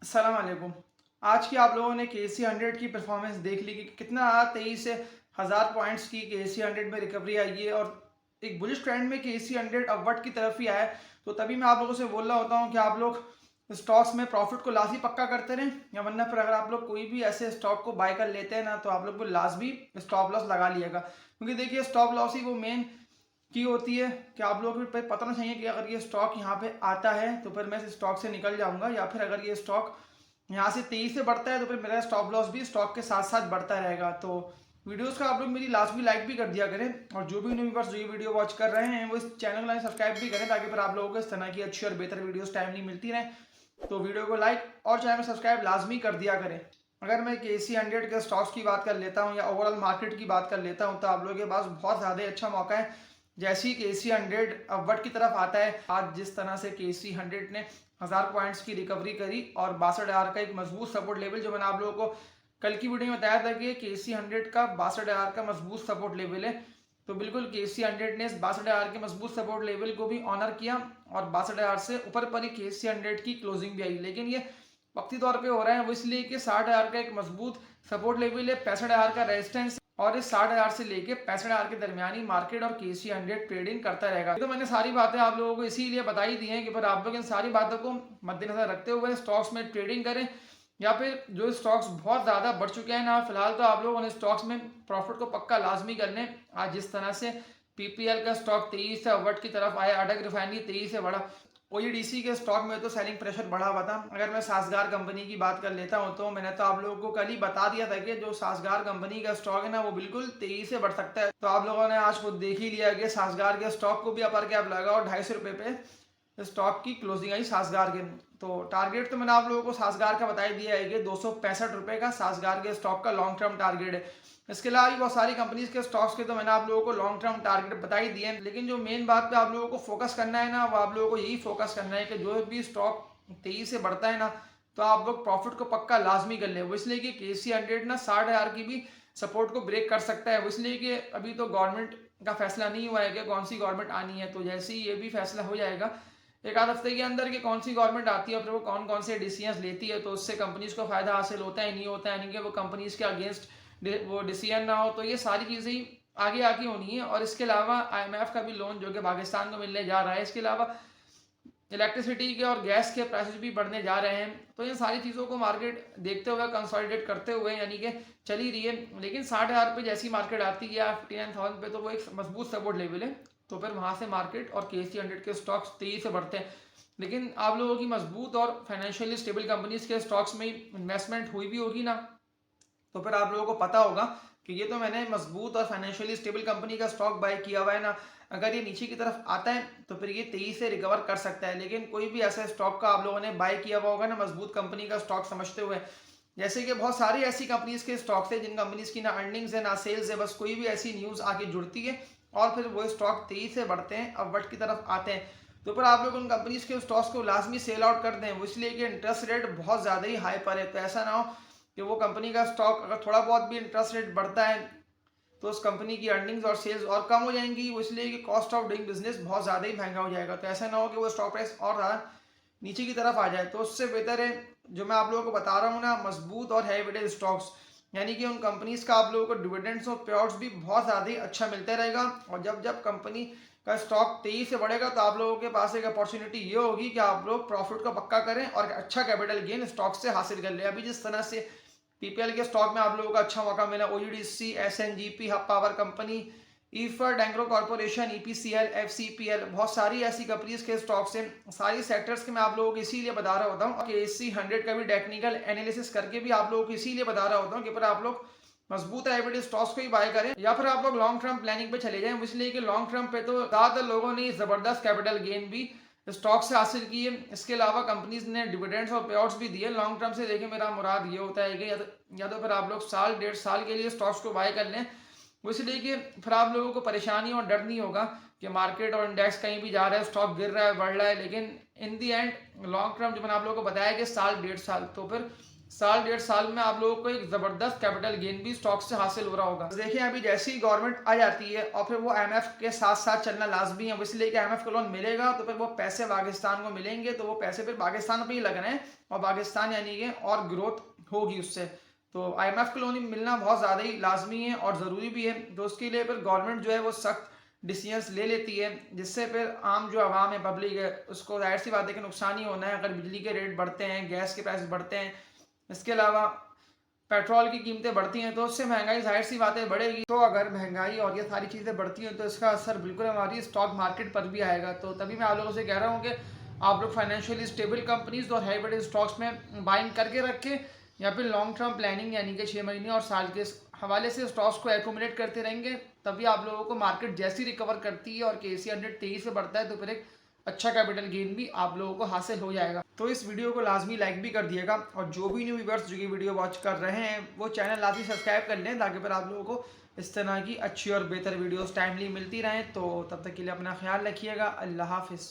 अस्सलाम वालेकुम। आज की आप लोगों ने KC100 की परफॉर्मेंस देख ली कि कितना 23,000 पॉइंट्स की KC100 में रिकवरी आई है और एक बुलिश ट्रेंड में KC100 अपवर्ड की तरफ ही आया है। तो तभी मैं आप लोगों से बोल रहा होता हूँ कि आप लोग स्टॉक्स में प्रॉफिट को लाजमी पक्का करते रहें, या वरना फिर अगर आप लोग कोई भी ऐसे स्टॉक को बाय कर लेते हैं ना, तो आप लोग को लाजमी स्टॉप लॉस लगा लिएगा। क्योंकि देखिए, स्टॉप लॉस ही वो मेन की होती है कि आप लोगों को पता ना चाहिए कि अगर ये स्टॉक यहाँ पे आता है तो फिर मैं इस स्टॉक से निकल जाऊंगा, या फिर अगर ये स्टॉक यहाँ से तेजी से बढ़ता है तो फिर मेरा स्टॉप लॉस भी स्टॉक के साथ साथ बढ़ता रहेगा। तो वीडियोस का आप लोग मेरी लास्ट भी लाइक भी कर दिया करें, और जो भी न्यू व्यूअर्स जो ये वीडियो वॉच कर रहे हैं वो इस चैनल को सब्सक्राइब भी करें, ताकि फिर आप लोगों को इस तरह की अच्छी और बेहतर वीडियोस टाइमली मिलती रहे। तो वीडियो को लाइक और चैनल में सब्सक्राइब लाजमी कर दिया करें। अगर मैं KC100 के स्टॉक्स की बात कर लेता हूँ या ओवरऑल मार्केट की बात कर लेता हूँ, तो आप लोगों के पास बहुत ज़्यादा अच्छा मौका है। जैसे ही KC100 अपवर्ड की तरफ आता है, आज जिस तरह से KC100 ने 1000 पॉइंट्स की रिकवरी करी और 62,000 का एक मजबूत सपोर्ट लेवल, जो मैंने आप लोगों को कल की वीडियो में बताया था कि KC100 का 62,000 का मजबूत सपोर्ट लेवल है, तो बिल्कुल KC100 ने इस 62,000 के मजबूत सपोर्ट लेवल को भी ऑनर किया और 62,000 से ऊपर पर ही KC100 की क्लोजिंग भी आई। लेकिन ये वक्ती तौर पे हो रहा है वो इसलिए कि 60,000 का एक मजबूत सपोर्ट लेवल है, 65,000 का रेजिस्टेंस, और इस 60,000 से लेके 65,000 के दरमियानी मार्केट और KC100 ट्रेडिंग करता रहेगा। तो मैंने सारी बातें आप लोगों को इसीलिए बताई दी हैं कि फिर आप लोग इन सारी बातों को मद्देनजर रखते हुए स्टॉक्स में ट्रेडिंग करें, या फिर जो स्टॉक्स बहुत ज़्यादा बढ़ चुके हैं ना फिलहाल, तो आप लोग उन स्टॉक्स में प्रॉफिट को पक्का लाजमी कर लें। आज जिस तरह से PPL का स्टॉक तेजी से अपवर्ड की तरफ आया, अडक रिफाइनरी तेजी से बढ़ा, OEDC के स्टॉक में तो सेलिंग प्रेशर बढ़ा हुआ था। अगर मैं सासगार कंपनी की बात कर लेता हूं, तो मैंने तो आप लोगों को कल ही बता दिया था कि जो सासगार कंपनी का स्टॉक है ना, वो बिल्कुल तेजी से बढ़ सकता है। तो आप लोगों ने आज खुद देख ही लिया कि सासगार के स्टॉक को भी अपर कैप लगा और 250 रुपये पे स्टॉक की क्लोजिंग आई सासगार के। तो टारगेट तो मैंने आप लोगों को सासगार का बता ही दिया है कि 265 रुपये का सासगार के स्टॉक का लॉन्ग टर्म टारगेट है। इसके अलावा भी बहुत सारी कंपनीज के स्टॉक्स के तो मैंने आप लोगों को लॉन्ग टर्म टारगेट बता ही दिए हैं, लेकिन जो मेन बात पे आप लोगों को फोकस करना है ना, वो आप लोगों को यही फोकस करना है कि जो भी स्टॉक तेजी से बढ़ता है ना, तो आप लोग प्रॉफिट को पक्का लाजमी कर ले। वो इसलिए कि KC100 ना 60,000 की भी सपोर्ट को ब्रेक कर सकता है। वो इसलिए कि अभी तो गवर्नमेंट का फैसला नहीं हुआ है कि कौन सी गवर्नमेंट आनी है, तो जैसे ही ये भी फैसला हो जाएगा एक आध हफ्ते के अंदर कि कौन सी गवर्नमेंट आती है और फिर वो कौन कौन से डिसीजन लेती है, तो उससे कंपनीज को फायदा हासिल होता है नहीं होता है, यानी कि वो कंपनीज के अगेंस्ट वो डिसीजन ना हो, तो ये सारी चीज़ें ही आगे आके होनी है। और इसके अलावा IMF का भी लोन जो कि पाकिस्तान को मिलने जा रहा है, इसके अलावा इलेक्ट्रिसिटी के और गैस के प्राइसेस भी बढ़ने जा रहे हैं। तो इन सारी चीज़ों को मार्केट देखते हुए कंसोलिडेट करते हुए यानी कि चल ही रही है। लेकिन 60,000 पे जैसी मार्केट आती है या 59,000 पे, तो वो एक मजबूत सपोर्ट लेवल है, तो फिर वहाँ से मार्केट और KC100 के स्टॉक्स तेज़ी से बढ़ते हैं। लेकिन आप लोगों की मजबूत और फाइनेंशियली स्टेबल कंपनीज के स्टॉक्स में इन्वेस्टमेंट हुई भी होगी ना, तो फिर आप लोगों को पता होगा कि ये तो मैंने मजबूत और फाइनेंशियली स्टेबल कंपनी का स्टॉक बाय किया हुआ है ना, अगर ये नीचे की तरफ आता है तो फिर ये तेजी से रिकवर कर सकता है। लेकिन कोई भी ऐसा स्टॉक का आप लोगों ने बाय किया हुआ होगा ना, मजबूत कंपनी का स्टॉक समझते हुए, जैसे कि बहुत सारी ऐसी कंपनीज के स्टॉक्स है जिन कंपनीज की ना अर्निंग्स है ना सेल्स है, बस कोई भी ऐसी न्यूज़ आके जुड़ती है और फिर वो स्टॉक तेजी से बढ़ते हैं, अपवर्ड की तरफ आते हैं, तो फिर आप लोग उन कंपनीज के स्टॉक्स को लाजमी सेल आउट कर दें। वो इसलिए कि इंटरेस्ट रेट बहुत ज़्यादा ही हाई पर है, तो ऐसा ना हो कि वो कंपनी का स्टॉक अगर थोड़ा बहुत भी इंटरेस्ट रेट बढ़ता है तो उस कंपनी की अर्निंग्स और सेल्स और कम हो जाएंगी। वो इसलिए कि कॉस्ट ऑफ डूइंग बिजनेस बहुत ज़्यादा ही महंगा हो जाएगा, तो ऐसा ना हो कि वो स्टॉक प्राइस और ज़्यादा नीचे की तरफ आ जाए। तो उससे बेहतर है जो मैं आप लोगों को बता रहा हूँ ना, मजबूत और हैवी स्टॉक्स, यानी कि उन कंपनीज का आप लोगों को डिविडेंड्स और पे आउट्स भी बहुत ज़्यादा ही अच्छा मिलता रहेगा। और जब जब कंपनी का स्टॉक तेजी से बढ़ेगा तो आप लोगों के पास एक अपॉर्चुनिटी ये होगी कि आप लोग प्रॉफिट को पक्का करें और अच्छा कैपिटल गेन स्टॉक से हासिल कर ले। अभी जिस तरह से PPL के स्टॉक में आप लोगों को अच्छा मौका मिला, OEDC, SNGP, hub power company, Efert, Engro corporation, EPCL, FCPL, बहुत सारी ऐसी कंपनीज के स्टॉक्स हैं। सारी सेक्टर्स के मैं आप लोगों को इसीलिए बता रहा होता हूँ कि KC100 का भी टेक्निकल एनालिसिस करके भी आप लोगों को इसीलिए बता रहा होता हूँ कि पर आप लोग मजबूत हाइब्रिड स्टॉक्स को ही बाय करें, या फिर आप लोग लॉन्ग टर्म प्लानिंग पे चले जाएं। इसलिए कि लॉन्ग टर्म पे तो ज़्यादातर लोगों ने ज़बरदस्त कैपिटल गेन भी स्टॉक से हासिल किए। इसके अलावा कंपनीज ने डिविडेंड्स और पे आउट्स भी दिए। लॉन्ग टर्म से देखें, मेरा मुराद ये होता है कि या तो फिर आप लोग साल डेढ़ साल के लिए स्टॉक्स को बाय कर लें, वो इसलिए कि फिर आप लोगों को परेशानी और डर नहीं होगा कि मार्केट और इंडेक्स कहीं भी जा रहा है, स्टॉक गिर रहा है, बढ़ रहा है। लेकिन इन दी एंड लॉन्ग टर्म जो मैंने आप लोगों को बताया कि साल डेढ़ साल, तो फिर साल 1.5 साल में आप लोगों को एक ज़बरदस्त कैपिटल गेन भी स्टॉक से हासिल हो रहा होगा। तो देखिए अभी जैसे ही गवर्नमेंट आ जाती है और फिर वो आईएमएफ के साथ साथ चलना लाजमी है, इसलिए कि आईएमएफ का लोन मिलेगा तो फिर वो पैसे पाकिस्तान को मिलेंगे, तो वो पैसे फिर पाकिस्तान पे ही लग रहे हैं और पाकिस्तान यानी कि और ग्रोथ होगी उससे। तो आईएमएफ का लोन मिलना बहुत ज़्यादा ही लाजमी है और ज़रूरी भी है। तो उसके लिए फिर गवर्नमेंट जो है वो सख्त डिसीजंस ले लेती है, जिससे फिर आम जो आवाम है, पब्लिक है, उसको जाहिर सी बात है कि नुकसान ही होना है अगर बिजली के रेट बढ़ते हैं, गैस के प्राइस बढ़ते हैं। इसके अलावा पेट्रोल की कीमतें बढ़ती हैं तो उससे महंगाई जाहिर सी बातें बढ़ेगी। तो अगर महंगाई और ये सारी चीज़ें बढ़ती हैं तो इसका असर बिल्कुल हमारी स्टॉक मार्केट पर भी आएगा। तो तभी मैं आप लोगों से कह रहा हूँ कि आप लोग फाइनेंशियली स्टेबल कंपनीज और हाई रेटेड स्टॉक्स में बाइंग करके रखें, या फिर लॉन्ग टर्म प्लानिंग यानी कि 6 महीने और साल के हवाले से स्टॉक्स को एकोमुलेट करते रहेंगे। तभी आप लोगों को मार्केट जैसी रिकवर करती है और KC 100 तेजी से बढ़ता है तो फिर एक अच्छा कैपिटल गेन भी आप लोगों को हासिल हो जाएगा। तो इस वीडियो को लाजमी लाइक भी कर दिएगा और जो भी न्यू व्यूअर्स जो कि वीडियो वॉच कर रहे हैं वो चैनल लाजमी सब्सक्राइब कर लें, ताकि फिर आप लोगों को इस तरह की अच्छी और बेहतर वीडियोस टाइमली मिलती रहें। तो तब तक के लिए अपना ख्याल रखिएगा। अल्लाह हाफिज़।